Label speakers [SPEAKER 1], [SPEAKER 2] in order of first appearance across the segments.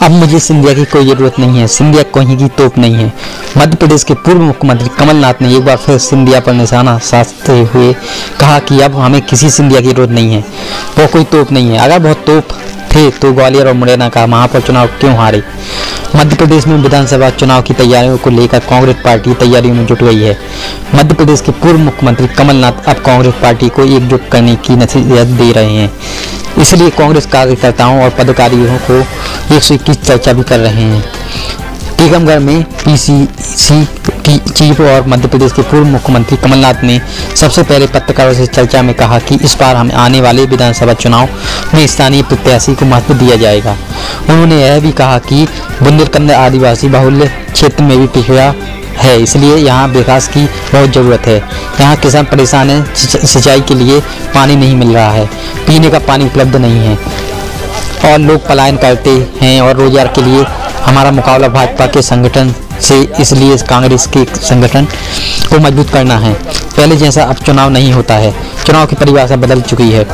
[SPEAKER 1] अब मुझे सिंधिया की कोई ज़रूरत नहीं है। सिंधिया कहीं की तोप नहीं है। मध्य प्रदेश के पूर्व मुख्यमंत्री कमलनाथ ने एक बार फिर सिंधिया पर निशाना साधते हुए कहा कि अब हमें किसी सिंधिया की जरूरत नहीं है, वो कोई तोप नहीं है। अगर बहुत तोप थे तो ग्वालियर और मुरैना का महापौर चुनाव क्यों हारे। मध्य प्रदेश में विधानसभा चुनाव की तैयारियों को लेकर कांग्रेस पार्टी तैयारियों में जुट गई है। मध्य प्रदेश के पूर्व मुख्यमंत्री कमलनाथ अब कांग्रेस पार्टी को एकजुट करने की नसीहत दे रहे हैं। इसलिए कांग्रेस कार्यकर्ताओं और पदाधिकारियों को 121 चर्चा भी कर रहे हैं। टीकमगढ़ में पीसीसी चीफ और मध्य प्रदेश के पूर्व मुख्यमंत्री कमलनाथ ने सबसे पहले पत्रकारों से चर्चा में कहा कि इस बार हमें आने वाले विधानसभा चुनाव में स्थानीय प्रत्याशी को महत्व दिया जाएगा। उन्होंने यह भी कहा कि बुंदेलखंड आदिवासी बाहुल्य क्षेत्र में भी पिछड़ा है, इसलिए यहाँ विकास की बहुत ज़रूरत है। यहाँ किसान परेशान है, सिंचाई के लिए पानी नहीं मिल रहा है, पीने का पानी उपलब्ध नहीं है और लोग पलायन करते हैं और रोजगार के लिए हमारा मुकाबला भाजपा के संगठन से, इसलिए कांग्रेस के संगठन को मजबूत करना है। पहले जैसा अब चुनाव नहीं होता है, चुनाव की परिभाषा बदल चुकी है।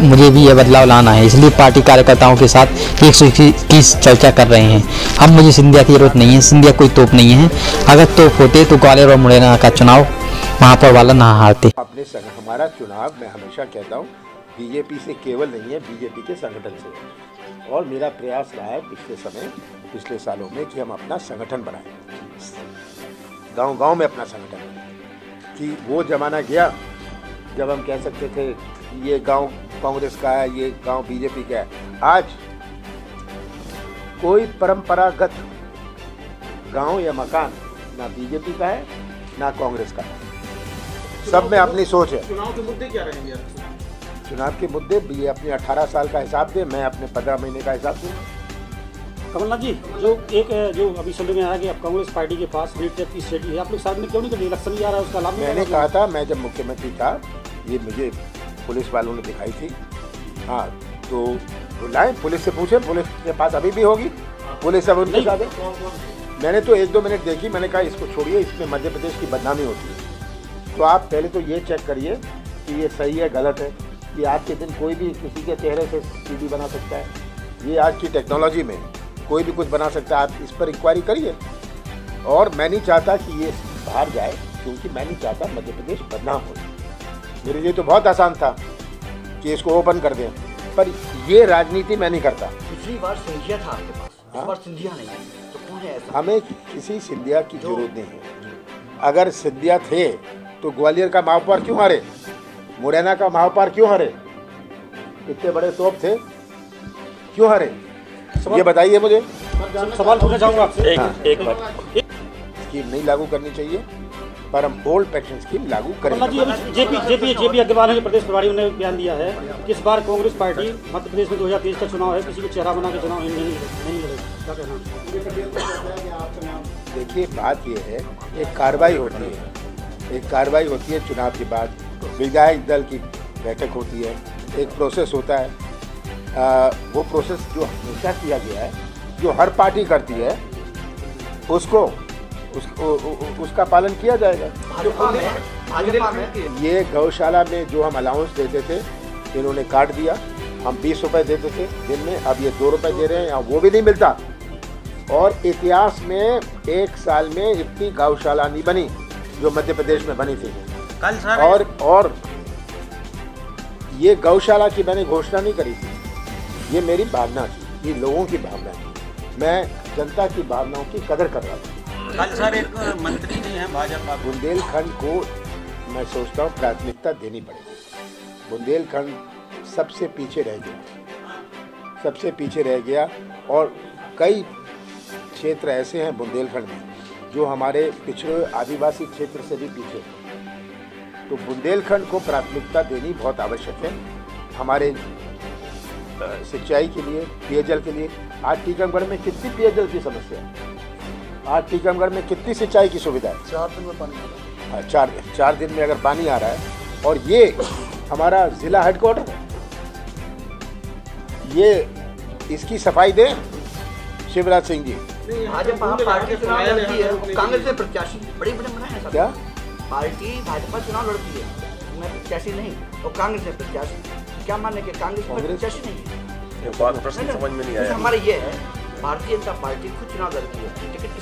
[SPEAKER 1] मुझे भी यह बदलाव लाना है, इसलिए पार्टी कार्यकर्ताओं के साथ 121 चर्चा कर रहे हैं। अब मुझे सिंधिया की जरूरत नहीं है। सिंधिया कोई तोप नहीं है। अगर तोप होते तो ग्वालियर और मुरैना का चुनाव महापौर वाला ना हारते।
[SPEAKER 2] हमारा चुनाव, मैं हमेशा कहता हूँ, बीजेपी से केवल नहीं है, बीजेपी के संगठन से। और मेरा प्रयास रहा है पिछले सालों में कि हम अपना संगठन बनाएं, गांव-गांव में अपना संगठन बनाएं। कि वो जमाना गया जब हम कह सकते थे ये गांव कांग्रेस का है, ये गांव बीजेपी का है। आज कोई परंपरागत गांव या मकान ना बीजेपी का है ना कांग्रेस का है। सब में अपनी सोच है।
[SPEAKER 3] चुनाव के मुद्दे क्या रहेंगे?
[SPEAKER 2] चुनाव के मुद्दे भी अपने 18 साल का हिसाब दे, मैं अपने 15 महीने का हिसाब दूँ।
[SPEAKER 3] कमलनाथ जी, जो अभी सुनने में आया कि अब कांग्रेस पार्टी के पास रेड टेप की स्ट्रेटजी है, आप लोग साथ में क्यों नहीं करते? इलेक्शन आ रहा है, उसका लाभ
[SPEAKER 2] मैंने कहा था, मैं जब मुख्यमंत्री था, ये मुझे पुलिस वालों ने दिखाई थी। हाँ, तो बुलाएं, पुलिस से पूछे, पुलिस के पास अभी भी होगी, पुलिस अब उनके साथ है। मैंने तो 1-2 मिनट देखी, मैंने कहा इसको छोड़िए, इसमें मध्य प्रदेश की बदनामी होती है। तो आप पहले तो ये चेक करिए कि ये सही है गलत है। कि आज के दिन कोई भी किसी के चेहरे से सीडी बना सकता है। ये आज की टेक्नोलॉजी में कोई भी कुछ बना सकता है। आप इस पर इंक्वायरी करिए। और मैं नहीं चाहता कि ये बाहर जाए, क्योंकि मैं नहीं चाहता मध्य प्रदेश बदनाम हो। मेरे लिए तो बहुत आसान था कि इसको ओपन कर दें, पर ये राजनीति मैं नहीं करता।
[SPEAKER 4] पिछली बार सिंधिया था आपके पास, इस बार सिंधिया नहीं है, तो कौन है ऐसा?
[SPEAKER 2] हमें किसी सिंधिया की जरूरत नहीं है। अगर सिंधिया थे तो ग्वालियर का महापौर क्यों हारे, मुरैना का महापौर क्यों हारे? इतने बड़े तोप थे, क्यों हारे? ये बताइए मुझे।
[SPEAKER 3] सवाल पूछना चाहूँगा आपसे।
[SPEAKER 2] एक बार स्कीम नहीं लागू करनी चाहिए, पर हम ओल्ड पेंशन स्कीम लागू करेंगे।
[SPEAKER 3] जेपी अग्रवाल ने प्रदेश प्रभारी ने बयान दिया है कि इस बार कांग्रेस पार्टी मध्य प्रदेश में 2023 का चुनाव है, किसी को चेहरा बना के चुनाव नहीं लड़ेगा। क्या कहना?
[SPEAKER 2] देखिए, बात ये है, एक कार्रवाई होती है, चुनाव के बाद विधायक दल की बैठक होती है, एक प्रोसेस होता है। वो प्रोसेस जो हमेशा किया गया है, जो हर पार्टी करती है, उसका पालन किया जाएगा। ये गौशाला में जो हम अलाउंस देते थे, इन्होंने काट दिया। हम 20 रुपये देते थे दिन में, अब ये 2 रुपये दे रहे हैं, या वो भी नहीं मिलता। और इतिहास में 1 साल में इतनी गौशाला नहीं बनी जो मध्य प्रदेश में बनी थी। और ये गौशाला की मैंने घोषणा नहीं करी थी, ये मेरी भावना थी, ये लोगों की भावना थी। मैं जनता की भावनाओं की कदर कर रहा था।
[SPEAKER 5] कल सर एक मंत्री नहीं है भाजपा,
[SPEAKER 2] बुंदेलखंड को मैं सोचता हूँ प्राथमिकता देनी पड़ेगी। बुंदेलखंड सबसे पीछे रह गया, और कई क्षेत्र ऐसे हैं बुंदेलखंड में जो हमारे पिछड़े आदिवासी क्षेत्र से भी पीछे हैं। तो बुंदेलखंड को प्राथमिकता देनी बहुत आवश्यक है हमारे सिंचाई के लिए, पेयजल के लिए। आज टीकमगढ़ में कितनी पेयजल की समस्या है, आज टीकमगढ़ में कितनी सिंचाई की सुविधा है।
[SPEAKER 4] 4 दिन में पानी आ रहा है।
[SPEAKER 2] 4 दिन में अगर पानी आ रहा है, और ये हमारा जिला हेडक्वार्टर है, ये इसकी सफाई दें शिवराज सिंह जी।
[SPEAKER 4] भाजपा पार्टी चुनाव लड़ती है, कांग्रेस में प्रत्याशी बड़े मना है।
[SPEAKER 2] क्या
[SPEAKER 4] पार्टी भाजपा चुनाव लड़ती है, मैं प्रत्याशी नहीं, और कांग्रेस में प्रत्याशी। क्या माने कि कांग्रेस में प्रत्याशी नहीं है?
[SPEAKER 5] बात प्रश्न समझ में नहीं आया।
[SPEAKER 4] हमारा ये है भारतीय जनता पार्टी खुद चुनाव लड़ती है, टिकट